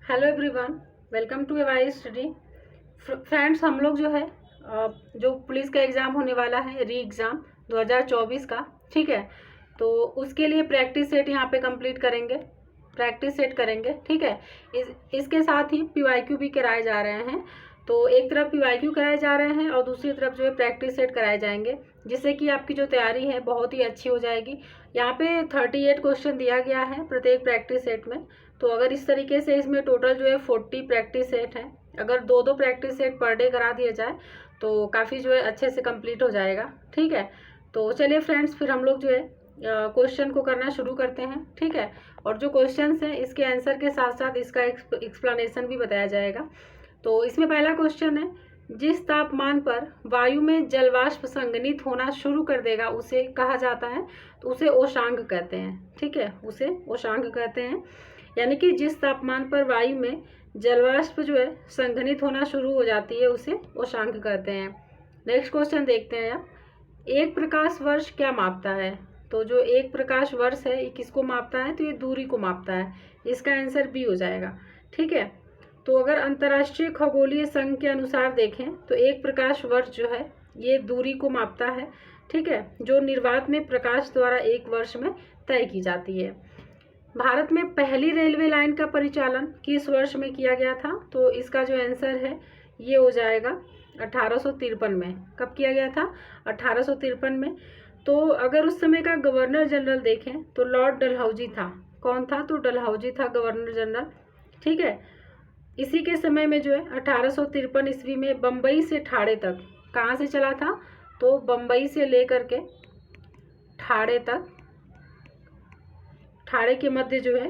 Hello everyone, welcome to AY study. Friends, हम लोग जो है जो पुलिस का एग्ज़ाम होने वाला है, री एग्ज़ाम 2024 का, ठीक है। तो उसके लिए प्रैक्टिस सेट यहाँ पे कंप्लीट करेंगे, प्रैक्टिस सेट करेंगे, ठीक है। इसके साथ ही पीवाईक्यू भी कराए जा रहे हैं। तो एक तरफ पीवाईक्यू कराए जा रहे हैं और दूसरी तरफ जो है प्रैक्टिस सेट कराए जाएंगे, जिससे कि आपकी जो तैयारी है बहुत ही अच्छी हो जाएगी। यहाँ पे 38 क्वेश्चन दिया गया है प्रत्येक प्रैक्टिस सेट में। तो अगर इस तरीके से इसमें टोटल जो है 40 प्रैक्टिस सेट हैं, अगर दो दो प्रैक्टिस सेट पर डे करा दिया जाए तो काफ़ी जो है अच्छे से कंप्लीट हो जाएगा, ठीक है। तो चलिए फ्रेंड्स, फिर हम लोग जो है क्वेश्चन को करना शुरू करते हैं, ठीक है। और जो क्वेश्चंस हैं इसके आंसर के साथ साथ इसका एक्सप्लेनेशन भी बताया जाएगा। तो इसमें पहला क्वेश्चन है, जिस तापमान पर वायु में जलवाष्प संघनित होना शुरू कर देगा उसे कहा जाता है, तो उसे ओशांग कहते हैं, ठीक है। उसे ओशांग कहते हैं, यानी कि जिस तापमान पर वायु में जलवाष्प जो है संघनित होना शुरू हो जाती है उसे ओशांग कहते हैं। नेक्स्ट क्वेश्चन देखते हैं आप, एक प्रकाश वर्ष क्या मापता है? तो जो एक प्रकाश वर्ष है ये किसको मापता है? तो ये दूरी को मापता है। इसका आंसर बी हो जाएगा, ठीक है। तो अगर अंतर्राष्ट्रीय खगोलीय संघ के अनुसार देखें तो एक प्रकाश वर्ष जो है ये दूरी को मापता है, ठीक है, जो निर्वात में प्रकाश द्वारा एक वर्ष में तय की जाती है। भारत में पहली रेलवे लाइन का परिचालन किस वर्ष में किया गया था? तो इसका जो आंसर है ये हो जाएगा 1853 में। कब किया गया था? 1853 में। तो अगर उस समय का गवर्नर जनरल देखें तो लॉर्ड डलहौजी था। कौन था? तो डलहौजी था गवर्नर जनरल, ठीक है। इसी के समय में जो है 1853 ईस्वी में बम्बई से ठाणे तक, कहाँ से चला था? तो बम्बई से लेकर के ठाणे तक, ठाणे के मध्य जो है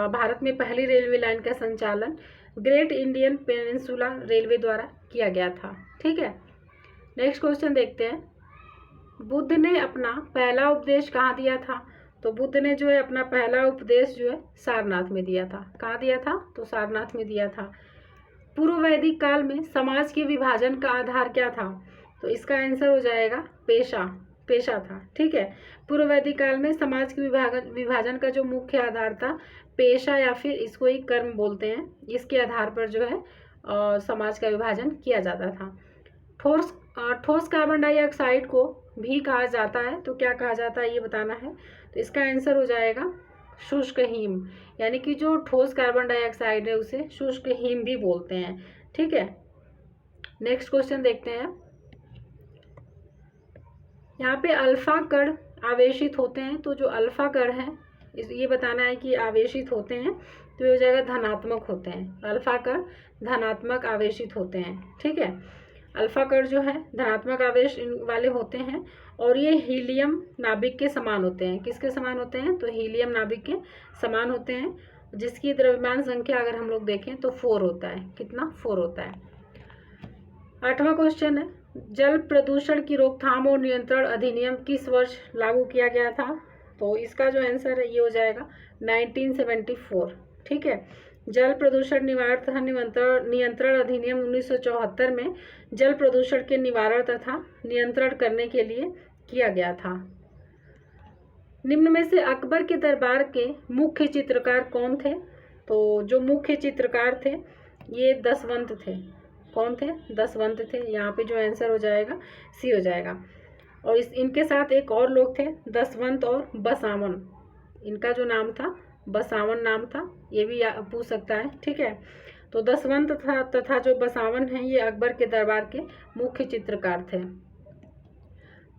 भारत में पहली रेलवे लाइन का संचालन ग्रेट इंडियन पेनिनसुला रेलवे द्वारा किया गया था, ठीक है। नेक्स्ट क्वेश्चन देखते हैं, बुद्ध ने अपना पहला उपदेश कहाँ दिया था? तो बुद्ध ने जो है अपना पहला उपदेश जो है सारनाथ में दिया था। कहाँ दिया था? तो सारनाथ में दिया था। पूर्व वैदिक काल में समाज के विभाजन का आधार क्या था? तो इसका आंसर हो जाएगा पेशा, पेशा था, ठीक है। पूर्व वैदिक काल में समाज के विभाजन का जो मुख्य आधार था पेशा, या फिर इसको ही कर्म बोलते हैं, इसके आधार पर जो है समाज का विभाजन किया जाता था। ठोस कार्बन डाइऑक्साइड को भी कहा जाता है, तो क्या कहा जाता है ये बताना है। तो इसका आंसर हो जाएगा शुष्क हिम, यानी कि जो ठोस कार्बन डाइऑक्साइड है उसे शुष्क हिम भी बोलते हैं, ठीक है। नेक्स्ट क्वेश्चन देखते हैं, यहाँ पे अल्फा कण आवेशित होते हैं, तो जो अल्फा कण है ये बताना है कि आवेशित होते हैं, तो ये हो जाएगा धनात्मक होते हैं। अल्फा कण धनात्मक आवेशित होते हैं, ठीक है। अल्फा कण जो है धनात्मक आवेश वाले होते हैं और ये हीलियम नाभिक के समान होते हैं। किसके समान होते हैं? तो हीलियम नाभिक के समान होते हैं, जिसकी द्रव्यमान संख्या अगर हम लोग देखें तो 4 होता है। कितना? 4 होता है। 8वां क्वेश्चन है, जल प्रदूषण की रोकथाम और नियंत्रण अधिनियम किस वर्ष लागू किया गया था? तो इसका जो आंसर है ये हो जाएगा 1974, ठीक है। जल प्रदूषण निवारण तथा नियंत्रण अधिनियम 1974 में जल प्रदूषण के निवारण तथा नियंत्रण करने के लिए किया गया था। निम्न में से अकबर के दरबार के मुख्य चित्रकार कौन थे? तो जो मुख्य चित्रकार थे ये दसवंत थे। कौन थे? दसवंत थे। यहाँ पे जो आंसर हो जाएगा सी हो जाएगा। और इनके साथ एक और लोग थे, दसवंत और बसावन। इनका जो नाम था बसावन नाम था, ये भी पूछ सकता है, ठीक है। तो दसवंत तथा जो बसावन हैं ये अकबर के दरबार के मुख्य चित्रकार थे।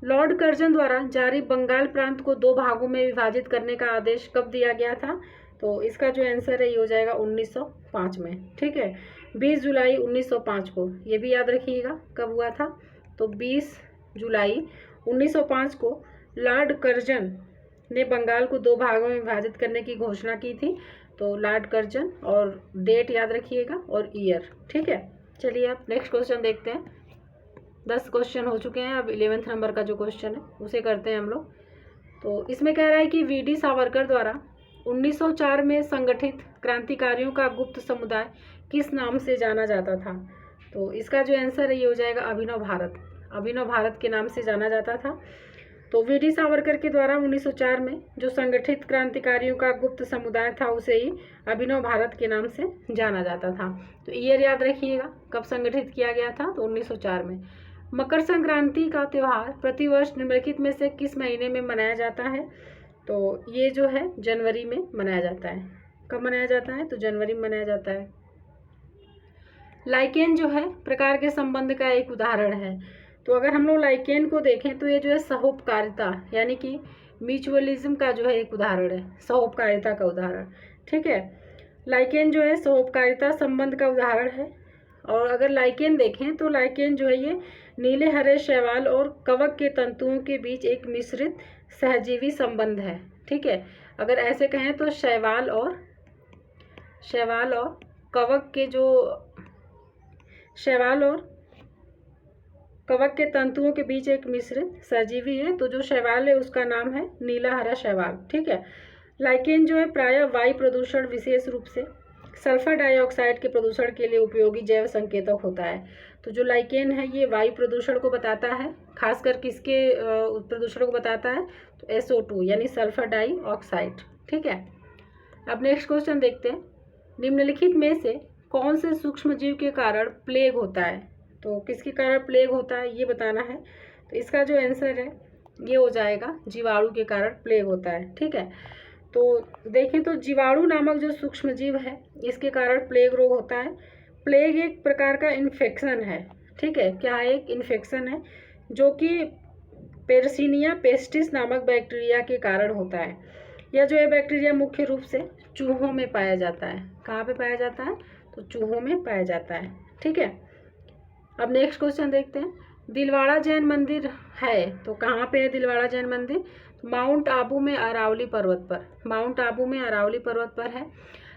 लॉर्ड कर्जन द्वारा जारी बंगाल प्रांत को 2 भागों में विभाजित करने का आदेश कब दिया गया था? तो इसका जो आंसर है ये हो जाएगा 1905 में, ठीक है। 20 जुलाई 1905 को, ये भी याद रखिएगा कब हुआ था। तो 20 जुलाई 1905 को लॉर्ड कर्जन ने बंगाल को 2 भागों में विभाजित करने की घोषणा की थी। तो लॉर्ड कर्जन, और डेट याद रखिएगा और ईयर, ठीक है। चलिए आप नेक्स्ट क्वेश्चन देखते हैं। 10 क्वेश्चन हो चुके हैं, अब 11वें नंबर का जो क्वेश्चन है उसे करते हैं हम लोग। तो इसमें कह रहा है कि वी.डी. सावरकर द्वारा 1904 में संगठित क्रांतिकारियों का गुप्त समुदाय किस नाम से जाना जाता था? तो इसका जो आंसर है ये हो जाएगा अभिनव भारत। अभिनव भारत के नाम से जाना जाता था। तो वीडी सावरकर के द्वारा 1904 में जो संगठित क्रांतिकारियों का गुप्त समुदाय था उसे ही अभिनव भारत के नाम से जाना जाता था। तो ईयर याद रखिएगा कब संगठित किया गया था, तो 1904 में। मकर संक्रांति का त्यौहार प्रतिवर्ष निम्नलिखित में से किस महीने में मनाया जाता है, तो ये जो है जनवरी में मनाया जाता है। कब मनाया जाता है, तो जनवरी में मनाया जाता है। लाइकेन जो है प्रकार के संबंध का एक उदाहरण है। तो अगर हम लोग लाइकेन को देखें तो ये जो है सहोपकारिता यानी कि म्यूचुअलिज्म का जो है एक उदाहरण है, सहोपकारिता का उदाहरण। ठीक है, लाइकेन जो है सहोपकारिता संबंध का उदाहरण है। और अगर लाइकेन देखें तो लाइकेन जो है ये नीले हरे शैवाल और कवक के तंतुओं के बीच एक मिश्रित सहजीवी संबंध है। ठीक है, अगर ऐसे कहें तो शैवाल और कवक के जो शैवाल और कवक के तंतुओं के बीच एक मिश्रित सजीवी है। तो जो शैवाल है उसका नाम है नीला हरा शैवाल। ठीक है, लाइकेन जो है प्रायः वायु प्रदूषण, विशेष रूप से सल्फर डाइऑक्साइड के प्रदूषण के लिए उपयोगी जैव संकेतक होता है। तो जो लाइकेन है ये वायु प्रदूषण को बताता है, खासकर किसके प्रदूषण को बताता है, तो SO2 यानी सल्फर डाइऑक्साइड। ठीक है, अब नेक्स्ट क्वेश्चन देखते हैं। निम्नलिखित में से कौन से सूक्ष्म जीव के कारण प्लेग होता है, तो किसके कारण प्लेग होता है ये बताना है। तो इसका जो आंसर है ये हो जाएगा जीवाणु के कारण प्लेग होता है। ठीक है, तो देखें तो जीवाणु नामक जो सूक्ष्म जीव है इसके कारण प्लेग रोग होता है। प्लेग एक प्रकार का इन्फेक्शन है। ठीक है, क्या एक इन्फेक्शन है जो कि पेर्सिनिया पेस्टिस नामक बैक्टीरिया के कारण होता है। यह जो है बैक्टीरिया मुख्य रूप से चूहों में पाया जाता है। कहाँ पे पाया जाता है, तो चूहों में पाया जाता है। ठीक है, अब नेक्स्ट क्वेश्चन देखते हैं। दिलवाड़ा जैन मंदिर है तो कहाँ पे है दिलवाड़ा जैन मंदिर, माउंट आबू में अरावली पर्वत पर। माउंट आबू में अरावली पर्वत पर है।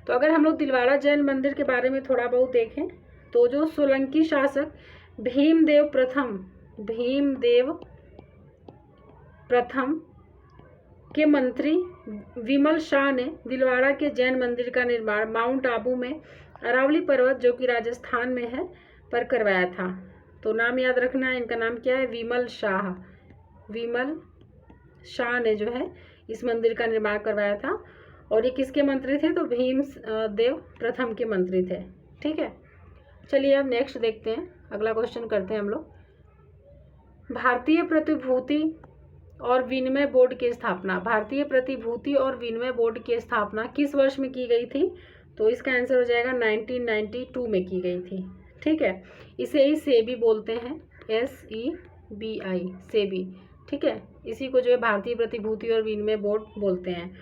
तो अगर हम लोग दिलवाड़ा जैन मंदिर के बारे में थोड़ा बहुत देखें तो जो सोलंकी शासक भीमदेव प्रथम के मंत्री विमल शाह ने दिलवाड़ा के जैन मंदिर का निर्माण माउंट आबू में अरावली पर्वत जो कि राजस्थान में है पर करवाया था। तो नाम याद रखना है, इनका नाम क्या है, विमल शाह ने जो है इस मंदिर का निर्माण करवाया था। और ये किसके मंत्री थे, तो भीमदेव प्रथम के मंत्री थे। ठीक है, चलिए अब नेक्स्ट देखते हैं, अगला क्वेश्चन करते हैं हम लोग। भारतीय प्रतिभूति और विनिमय बोर्ड की स्थापना, भारतीय प्रतिभूति और विनिमय बोर्ड की स्थापना किस वर्ष में की गई थी, तो इसका आंसर हो जाएगा 1992 में की गई थी। ठीक है, इसे ही सेबी बोलते हैं, SEBI सेबी। ठीक है, इसी को जो है भारतीय प्रतिभूति और विनिमय बोर्ड बोलते हैं।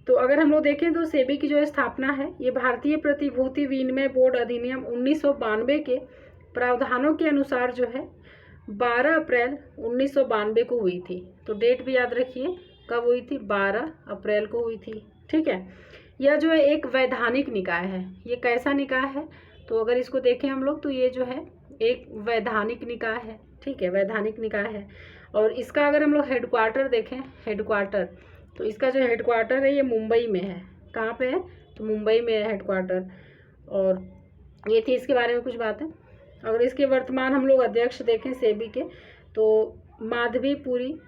तो अगर हम लोग देखें तो सेबी की जो स्थापना है ये भारतीय प्रतिभूति विनिमय बोर्ड अधिनियम 1992 के प्रावधानों के अनुसार जो है 12 अप्रैल 1992 को हुई थी। तो डेट भी याद रखिए कब हुई थी, 12 अप्रैल को हुई थी। ठीक है, यह जो है एक वैधानिक निकाय है। ये कैसा निकाय है, तो अगर इसको देखें हम लोग तो ये जो है एक वैधानिक निकाय है। ठीक है, वैधानिक निकाय है। और इसका अगर हम लोग हेडक्वार्टर देखें, हेडक्वार्टर, तो इसका जो हेडक्वार्टर है ये मुंबई में है। कहाँ पे है, तो मुंबई में है हेडक्वार्टर। और ये थी इसके बारे में कुछ बातें। अगर इसके वर्तमान हम लोग अध्यक्ष देखें सेबी के तो माधवीपुरी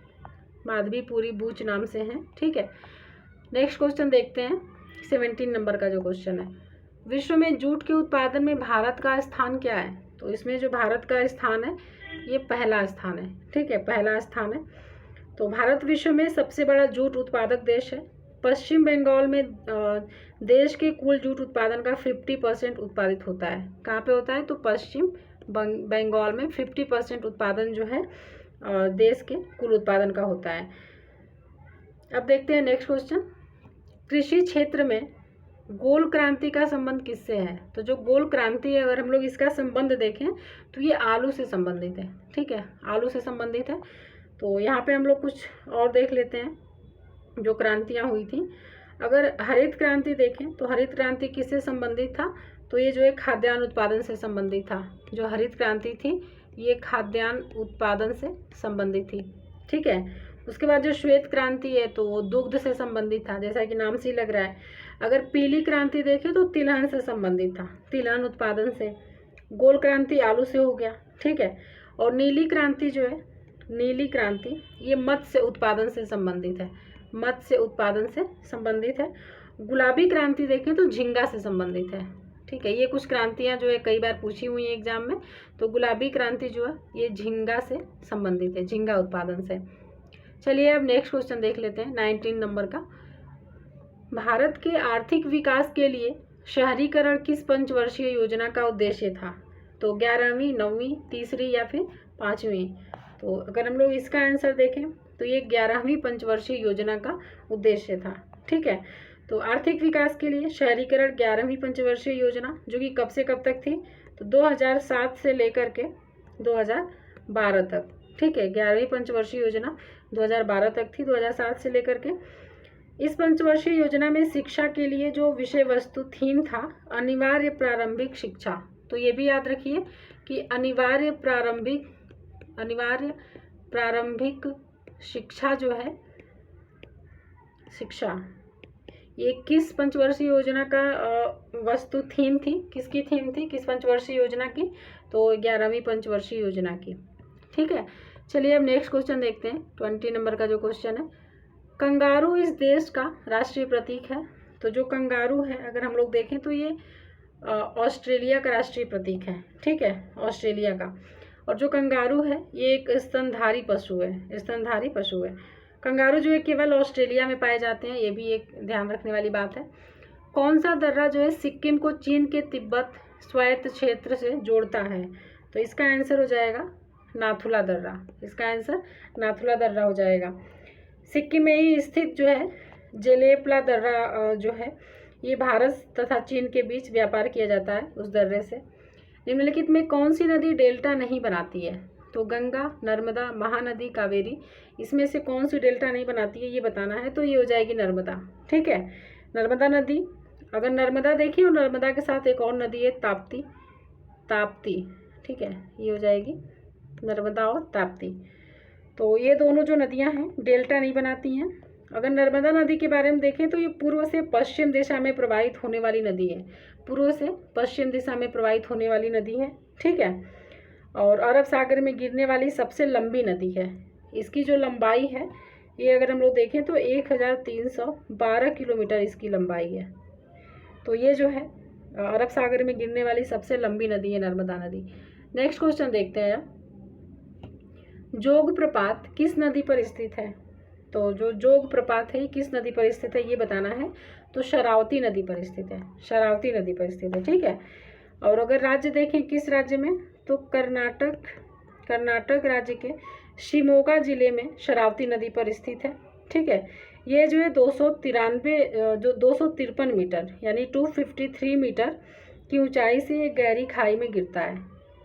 बूच नाम से हैं। ठीक है, नेक्स्ट क्वेश्चन देखते हैं 17 नंबर का जो क्वेश्चन है। विश्व में जूट के उत्पादन में भारत का स्थान क्या है, तो इसमें जो भारत का स्थान है ये पहला स्थान है। ठीक है, पहला स्थान है। तो भारत विश्व में सबसे बड़ा जूट उत्पादक देश है। पश्चिम बंगाल में देश के कुल जूट उत्पादन का 50% उत्पादित होता है। कहाँ पे होता है, तो पश्चिम बंगाल में 50% उत्पादन जो है देश के कुल उत्पादन का होता है। अब देखते हैं नेक्स्ट क्वेश्चन। कृषि क्षेत्र में गोल क्रांति का संबंध किससे है, तो जो गोल क्रांति है अगर हम लोग इसका संबंध देखें तो ये आलू से संबंधित है। ठीक है, आलू से संबंधित है। तो यहाँ पे हम लोग कुछ और देख लेते हैं जो क्रांतियाँ हुई थी। अगर हरित क्रांति देखें तो हरित क्रांति किससे संबंधित था, तो ये जो है खाद्यान्न उत्पादन से संबंधित था। जो हरित क्रांति थी ये खाद्यान्न उत्पादन से संबंधित थी। ठीक है, उसके बाद जो श्वेत क्रांति है तो वो दुग्ध से संबंधित था, जैसा कि नाम से ही लग रहा है। अगर पीली क्रांति देखें तो तिलहन से संबंधित था, तिलहन उत्पादन से। गोल क्रांति आलू से हो गया। ठीक है, और नीली क्रांति जो है नीली क्रांति ये मत्स्य उत्पादन से संबंधित है, मत्स्य उत्पादन से संबंधित है। गुलाबी क्रांति देखें तो झींगा से संबंधित है। ठीक है, ये कुछ क्रांतियाँ जो है कई बार पूछी हुई हैं एग्जाम में। तो गुलाबी क्रांति जो है ये झींगा से संबंधित है, झींगा उत्पादन से। चलिए अब नेक्स्ट क्वेश्चन देख लेते हैं 19 नंबर का। भारत के आर्थिक विकास के लिए शहरीकरण किस पंचवर्षीय योजना का उद्देश्य था? तो 11वीं, 9वीं, तीसरी या फिर 5वीं? तो अगर हम लोग इसका आंसर देखें तो ये 11वीं पंचवर्षीय योजना का उद्देश्य था। ठीक है, तो आर्थिक विकास के लिए शहरीकरण 11वीं पंचवर्षीय योजना जो कि कब से कब तक थी? तो 2007 से लेकर के 2012 तक। ठीक है, 11वीं पंचवर्षीय योजना 2012 तक थी, 2007 से लेकर के। इस पंचवर्षीय योजना में शिक्षा के लिए जो विषय वस्तु थीम था अनिवार्य प्रारंभिक शिक्षा। तो ये भी याद रखिए कि अनिवार्य प्रारंभिक शिक्षा जो है, शिक्षा, ये किस पंचवर्षीय योजना का वस्तु थीम थी? किसकी थीम थी? किस पंचवर्षीय योजना की? तो 11वीं पंचवर्षीय योजना की। ठीक है, चलिए अब नेक्स्ट क्वेश्चन देखते हैं 20 नंबर का जो क्वेश्चन है। कंगारू इस देश का राष्ट्रीय प्रतीक है। तो जो कंगारू है अगर हम लोग देखें तो ये ऑस्ट्रेलिया का राष्ट्रीय प्रतीक है। ठीक है, ऑस्ट्रेलिया का। और जो कंगारू है ये एक स्तनधारी पशु है, स्तनधारी पशु है। कंगारू जो है केवल ऑस्ट्रेलिया में पाए जाते हैं, ये भी एक ध्यान रखने वाली बात है। कौन सा दर्रा जो है सिक्किम को चीन के तिब्बत स्वायत्त क्षेत्र से जोड़ता है? तो इसका आंसर हो जाएगा नाथुला दर्रा। इसका आंसर नाथुला दर्रा हो जाएगा। सिक्किम में ही स्थित जो है जेलेपला दर्रा जो है ये भारत तथा चीन के बीच व्यापार किया जाता है उस दर्रे से। निम्नलिखित में कौन सी नदी डेल्टा नहीं बनाती है? तो गंगा, नर्मदा, महानदी, कावेरी, इसमें से कौन सी डेल्टा नहीं बनाती है ये बताना है। तो ये हो जाएगी नर्मदा। ठीक है, नर्मदा नदी। अगर नर्मदा देखिए और नर्मदा के साथ एक और नदी है ताप्ती, ताप्ती। ठीक है, ये हो जाएगी नर्मदा और ताप्ती। तो ये दोनों जो नदियां हैं डेल्टा नहीं बनाती हैं। अगर नर्मदा नदी के बारे में देखें तो ये पूर्व से पश्चिम दिशा में प्रवाहित होने वाली नदी है, पूर्व से पश्चिम दिशा में प्रवाहित होने वाली नदी है। ठीक है, और अरब सागर में गिरने वाली सबसे लंबी नदी है। इसकी जो लंबाई है ये अगर हम लोग देखें तो 1312 किलोमीटर इसकी लंबाई है। तो ये जो है अरब सागर में गिरने वाली सबसे लंबी नदी है नर्मदा नदी। नेक्स्ट क्वेश्चन देखते हैं। जोग प्रपात किस नदी पर स्थित है? तो जो जोग प्रपात है किस नदी पर स्थित है ये बताना है। तो शरावती नदी पर स्थित है, शरावती नदी पर स्थित है। ठीक है, और अगर राज्य देखें किस राज्य में, तो कर्नाटक राज्य के शिमोगा जिले में शरावती नदी पर स्थित है। ठीक है, ये जो है 253 मीटर यानी 253 मीटर की ऊंचाई से ये गहरी खाई में गिरता है।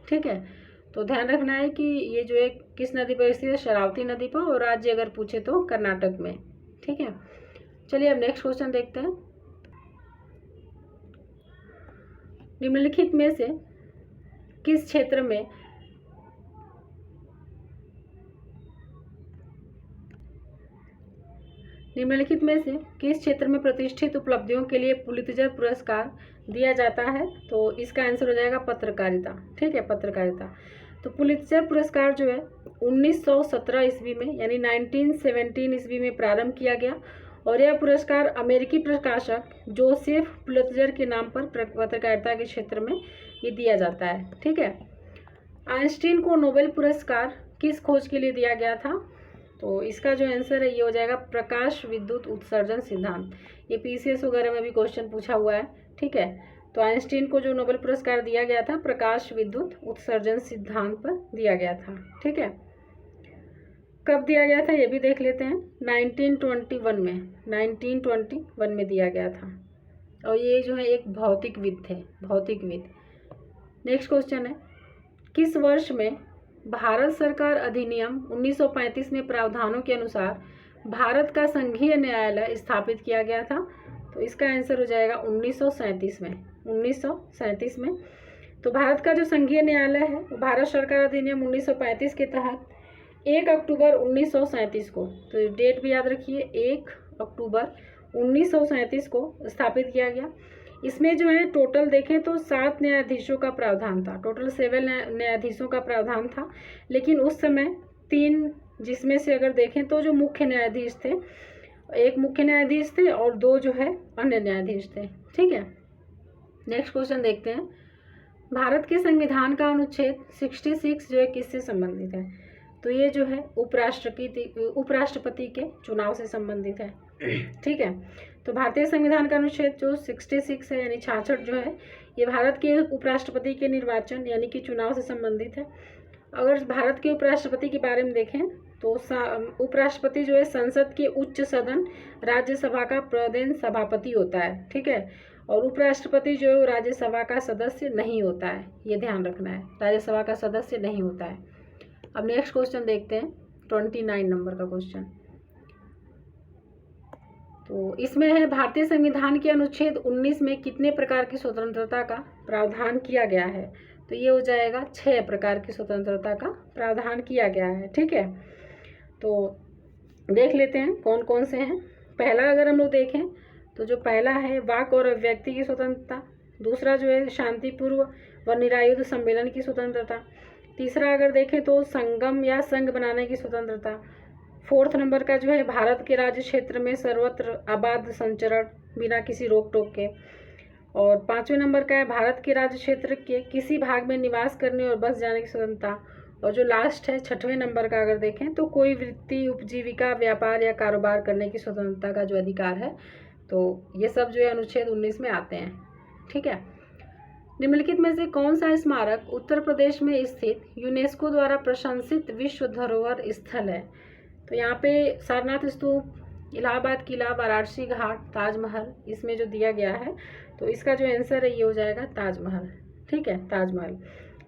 ठीक है, तो ध्यान रखना है कि ये जो है किस नदी पर स्थित है? शरावती नदी पर, और राज्य अगर पूछे तो कर्नाटक में। ठीक है, चलिए अब नेक्स्ट क्वेश्चन देखते हैं। निम्नलिखित में से किस क्षेत्र में प्रतिष्ठित उपलब्धियों के लिए पुलित्जर पुरस्कार दिया जाता है? तो इसका आंसर हो जाएगा पत्रकारिता। ठीक है, पत्रकारिता। तो पुलित्जर पुरस्कार जो है 1917 ईस्वी में यानी 1917 ईस्वी में प्रारंभ किया गया, और यह पुरस्कार अमेरिकी प्रकाशक जोसेफ पुलित्जर के नाम पर पत्रकारिता के क्षेत्र में ये दिया जाता है। ठीक है, आइंस्टीन को नोबेल पुरस्कार किस खोज के लिए दिया गया था? तो इसका जो आंसर है ये हो जाएगा प्रकाश विद्युत उत्सर्जन सिद्धांत। ये पीसीएस वगैरह में भी क्वेश्चन पूछा हुआ है। ठीक है, तो आइंस्टीन को जो नोबेल पुरस्कार दिया गया था प्रकाश विद्युत उत्सर्जन सिद्धांत पर दिया गया था। ठीक है, कब दिया गया था ये भी देख लेते हैं। 1921 में, 1921 में दिया गया था, और ये जो है एक भौतिकविद थे, भौतिकविद। नेक्स्ट क्वेश्चन है, किस वर्ष में भारत सरकार अधिनियम 1935 में प्रावधानों के अनुसार भारत का संघीय न्यायालय स्थापित किया गया था? तो इसका आंसर हो जाएगा 1937 में, 1937 में। तो भारत का जो संघीय न्यायालय है वो भारत सरकार अधिनियम 1935 के तहत 1 अक्टूबर 1937 को, तो डेट भी याद रखिए, 1 अक्टूबर 1937 को स्थापित किया गया। इसमें जो है टोटल देखें तो 7 न्यायाधीशों का प्रावधान था, टोटल 7 न्यायाधीशों का प्रावधान था। लेकिन उस समय 3, जिसमें से अगर देखें तो जो मुख्य न्यायाधीश थे, एक मुख्य न्यायाधीश थे और 2 जो है अन्य न्यायाधीश थे। ठीक है, नेक्स्ट क्वेश्चन देखते हैं। भारत के संविधान का अनुच्छेद 66 जो है किससे संबंधित है? तो ये जो है उपराष्ट्रपति के चुनाव से संबंधित है। ठीक है, तो भारतीय संविधान का अनुच्छेद जो 66 है यानी 66 जो है, ये भारत के उपराष्ट्रपति के निर्वाचन यानी कि चुनाव से संबंधित है। अगर भारत के उपराष्ट्रपति के बारे में देखें तो उपराष्ट्रपति जो है संसद के उच्च सदन राज्यसभा का प्रदेन सभापति होता है। ठीक है, और उपराष्ट्रपति जो है राज्यसभा का सदस्य नहीं होता है, ये ध्यान रखना है, राज्यसभा का सदस्य नहीं होता है। अब नेक्स्ट क्वेश्चन देखते हैं, 29 नंबर का क्वेश्चन। तो इसमें है भारतीय संविधान के अनुच्छेद 19 में कितने प्रकार की स्वतंत्रता का प्रावधान किया गया है? तो ये हो जाएगा 6 प्रकार की स्वतंत्रता का प्रावधान किया गया है। ठीक है, तो देख लेते हैं कौन कौन से हैं। पहला अगर हम लोग देखें तो जो पहला है वाक और अभिव्यक्ति की स्वतंत्रता, दूसरा जो है शांतिपूर्व व निरायुध सम्मेलन की स्वतंत्रता, तीसरा अगर देखें तो संगम या संघ बनाने की स्वतंत्रता, 4th नंबर का जो है भारत के राज्य क्षेत्र में सर्वत्र आबाद संचरण बिना किसी रोक टोक के, और 5वें नंबर का है भारत के राज्य क्षेत्र के किसी भाग में निवास करने और बस जाने की स्वतंत्रता, और जो लास्ट है 6वें नंबर का अगर देखें तो कोई वृत्ति उपजीविका व्यापार या कारोबार करने की स्वतंत्रता का जो अधिकार है। तो ये सब जो है अनुच्छेद 19 में आते हैं। ठीक है, निम्नलिखित में से कौन सा स्मारक उत्तर प्रदेश में स्थित यूनेस्को द्वारा प्रशंसित विश्व धरोहर स्थल है? तो यहाँ पे सारनाथ स्तूप, इलाहाबाद किला, वाराणसी घाट, ताजमहल इसमें जो दिया गया है, तो इसका जो आंसर है ये हो जाएगा ताजमहल। ठीक है, ताजमहल।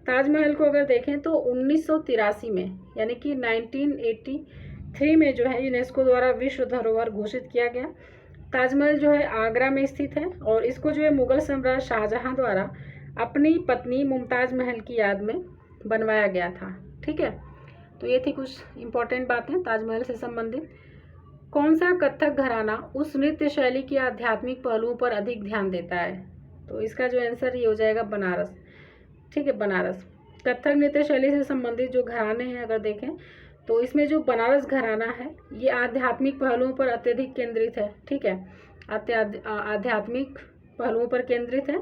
ताजमहल को अगर देखें तो 1983 में यानी कि 1983 में जो है यूनेस्को द्वारा विश्व धरोहर घोषित किया गया। ताजमहल जो है आगरा में स्थित है और इसको जो है मुगल सम्राट शाहजहां द्वारा अपनी पत्नी मुमताज़ महल की याद में बनवाया गया था। ठीक है, तो ये थी कुछ इम्पोर्टेंट बातें ताजमहल से संबंधित। कौन सा कथक घराना उस नृत्य शैली के आध्यात्मिक पहलुओं पर अधिक ध्यान देता है? तो इसका जो आंसर ये हो जाएगा बनारस। ठीक है, बनारस। कथक नृत्य शैली से संबंधित जो घराने हैं अगर देखें तो इसमें जो बनारस घराना है ये आध्यात्मिक पहलुओं पर अत्यधिक केंद्रित है। ठीक है, आध्यात्मिक पहलुओं पर केंद्रित है।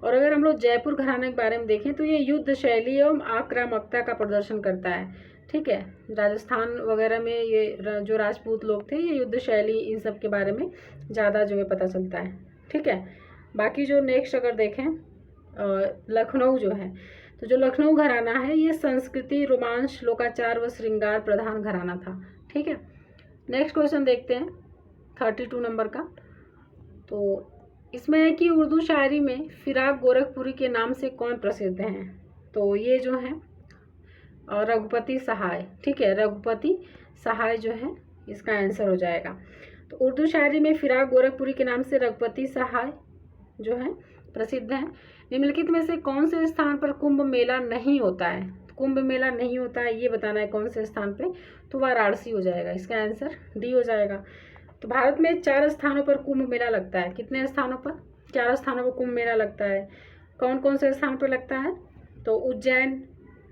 और अगर हम लोग जयपुर घराने के बारे में देखें तो ये युद्ध शैली एवं आक्रामकता का प्रदर्शन करता है। ठीक है, राजस्थान वगैरह में ये जो राजपूत लोग थे ये युद्ध शैली इन सब के बारे में ज़्यादा जो है पता चलता है। ठीक है, बाकी जो नेक्स्ट अगर देखें लखनऊ जो है, तो जो लखनऊ घराना है ये संस्कृति, रोमांच, लोकाचार व श्रृंगार प्रधान घराना था। ठीक है, नेक्स्ट क्वेश्चन देखते हैं 32 नंबर का। तो इसमें है कि उर्दू शायरी में फिराक गोरखपुरी के नाम से कौन प्रसिद्ध हैं? तो ये जो हैं रघुपति सहाय। ठीक है, रघुपति सहाय जो है इसका आंसर हो जाएगा। तो उर्दू शायरी में फिराक गोरखपुरी के नाम से रघुपति सहाय जो है प्रसिद्ध हैं। निम्नलिखित में से कौन से स्थान पर कुंभ मेला नहीं होता है? कुंभ मेला नहीं होता है ये बताना है कौन से स्थान पे, तो वाराणसी हो जाएगा, इसका आंसर डी हो जाएगा। तो भारत में 4 स्थानों पर कुंभ मेला लगता है। कितने स्थानों पर? 4 स्थानों पर कुंभ मेला लगता है। कौन कौन से स्थान पर लगता है? तो उज्जैन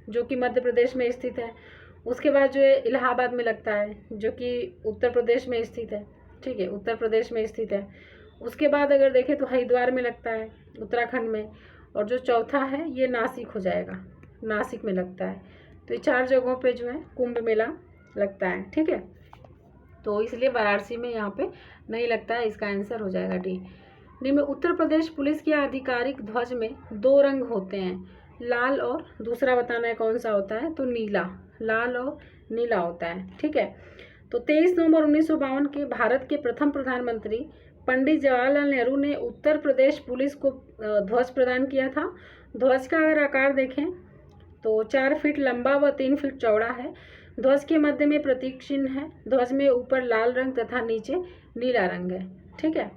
जो कि मध्य प्रदेश में स्थित है, उसके बाद जो है इलाहाबाद में लगता है जो कि उत्तर प्रदेश में स्थित है। ठीक है, उत्तर प्रदेश में स्थित है। उसके बाद अगर देखें तो हरिद्वार में लगता है उत्तराखंड में, और जो चौथा है ये नासिक हो जाएगा, नासिक में लगता है। तो ये 4 जगहों पे जो है कुंभ मेला लगता है। ठीक है, तो इसलिए वाराणसी में यहाँ पे नहीं लगता है, इसका आंसर हो जाएगा डी। निम्न उत्तर प्रदेश पुलिस के आधिकारिक ध्वज में 2 रंग होते हैं, लाल और दूसरा बताना है कौन सा होता है, तो नीला, लाल और नीला होता है। ठीक है, तो 23 नवंबर 1952 के भारत के प्रथम प्रधानमंत्री पंडित जवाहरलाल नेहरू ने उत्तर प्रदेश पुलिस को ध्वज प्रदान किया था। ध्वज का अगर आकार देखें तो 4 फीट लंबा व 3 फीट चौड़ा है। ध्वज के मध्य में प्रतीक चिन्ह है। ध्वज में ऊपर लाल रंग तथा नीचे नीला रंग है। ठीक है,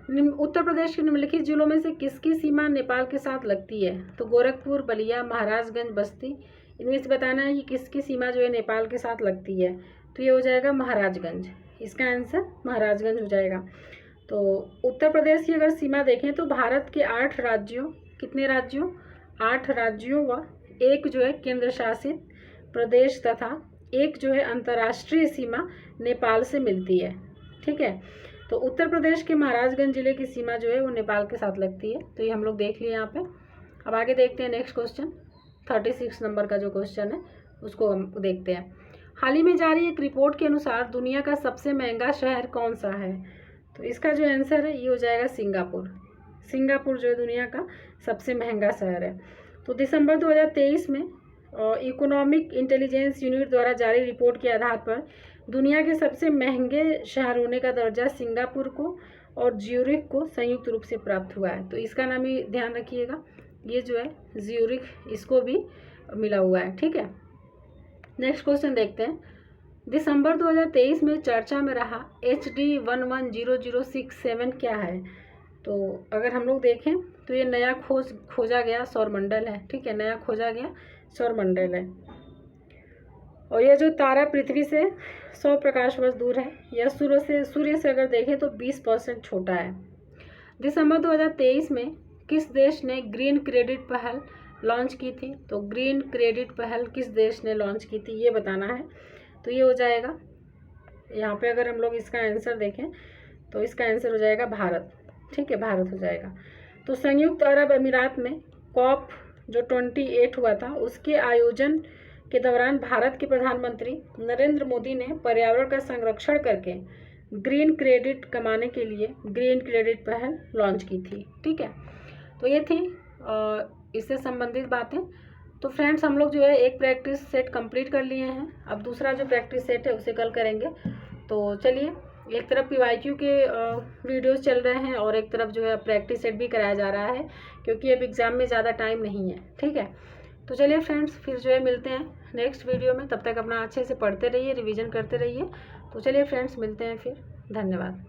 उत्तर प्रदेश के निम्नलिखित जिलों में से किसकी सीमा नेपाल के साथ लगती है? तो गोरखपुर, बलिया, महाराजगंज, बस्ती, इनमें से बताना है कि किसकी सीमा जो है नेपाल के साथ लगती है। तो ये हो जाएगा महाराजगंज, इसका आंसर महाराजगंज हो जाएगा। तो उत्तर प्रदेश की अगर सीमा देखें तो भारत के 8 राज्यों, कितने राज्यों? 8 राज्यों व 1 जो है केंद्र शासित प्रदेश तथा एक जो है अंतर्राष्ट्रीय सीमा नेपाल से मिलती है। ठीक है, तो उत्तर प्रदेश के महाराजगंज जिले की सीमा जो है वो नेपाल के साथ लगती है। तो ये हम लोग देख लिए यहाँ पे। अब आगे देखते हैं नेक्स्ट क्वेश्चन, 36 नंबर का जो क्वेश्चन है उसको हम देखते हैं। हाल ही में जारी एक रिपोर्ट के अनुसार दुनिया का सबसे महंगा शहर कौन सा है? तो इसका जो आंसर है ये हो जाएगा सिंगापुर। सिंगापुर जो है दुनिया का सबसे महंगा शहर है। तो दिसंबर 2023 में इकोनॉमिक इंटेलिजेंस यूनिट द्वारा जारी रिपोर्ट के आधार पर दुनिया के सबसे महंगे शहर होने का दर्जा सिंगापुर को और ज्यूरिख को संयुक्त रूप से प्राप्त हुआ है। तो इसका नाम ही ध्यान रखिएगा, ये जो है ज्यूरिख, इसको भी मिला हुआ है। ठीक है, नेक्स्ट क्वेश्चन देखते हैं। दिसंबर 2023 में चर्चा में रहा HD 110067 क्या है? तो अगर हम लोग देखें तो ये नया खोजा गया सौरमंडल है। ठीक है, नया खोजा गया सौरमंडल है और यह जो तारा पृथ्वी से 100 प्रकाश वर्ष दूर है। यह सूर्य से अगर देखें तो 20% छोटा है। दिसंबर 2023 में किस देश ने ग्रीन क्रेडिट पहल लॉन्च की थी? तो ग्रीन क्रेडिट पहल किस देश ने लॉन्च की थी ये बताना है। तो ये हो जाएगा, यहाँ पे अगर हम लोग इसका आंसर देखें तो इसका आंसर हो जाएगा भारत। ठीक है, भारत हो जाएगा। तो संयुक्त अरब अमीरात में COP जो 28 हुआ था उसके आयोजन के दौरान भारत के प्रधानमंत्री नरेंद्र मोदी ने पर्यावरण का संरक्षण करके ग्रीन क्रेडिट कमाने के लिए ग्रीन क्रेडिट पहल लॉन्च की थी। ठीक है, तो ये थी इससे संबंधित बातें। तो फ्रेंड्स हम लोग जो है एक प्रैक्टिस सेट कंप्लीट कर लिए हैं, अब दूसरा जो प्रैक्टिस सेट है उसे कल करेंगे। तो चलिए, एक तरफ PYQ के वीडियोस चल रहे हैं और एक तरफ जो है प्रैक्टिस सेट भी कराया जा रहा है, क्योंकि अब एग्ज़ाम में ज़्यादा टाइम नहीं है। ठीक है, तो चलिए फ्रेंड्स, फिर जो है मिलते हैं नेक्स्ट वीडियो में। तब तक अपना अच्छे से पढ़ते रहिए, रिवीजन करते रहिए। तो चलिए फ्रेंड्स, मिलते हैं फिर। धन्यवाद।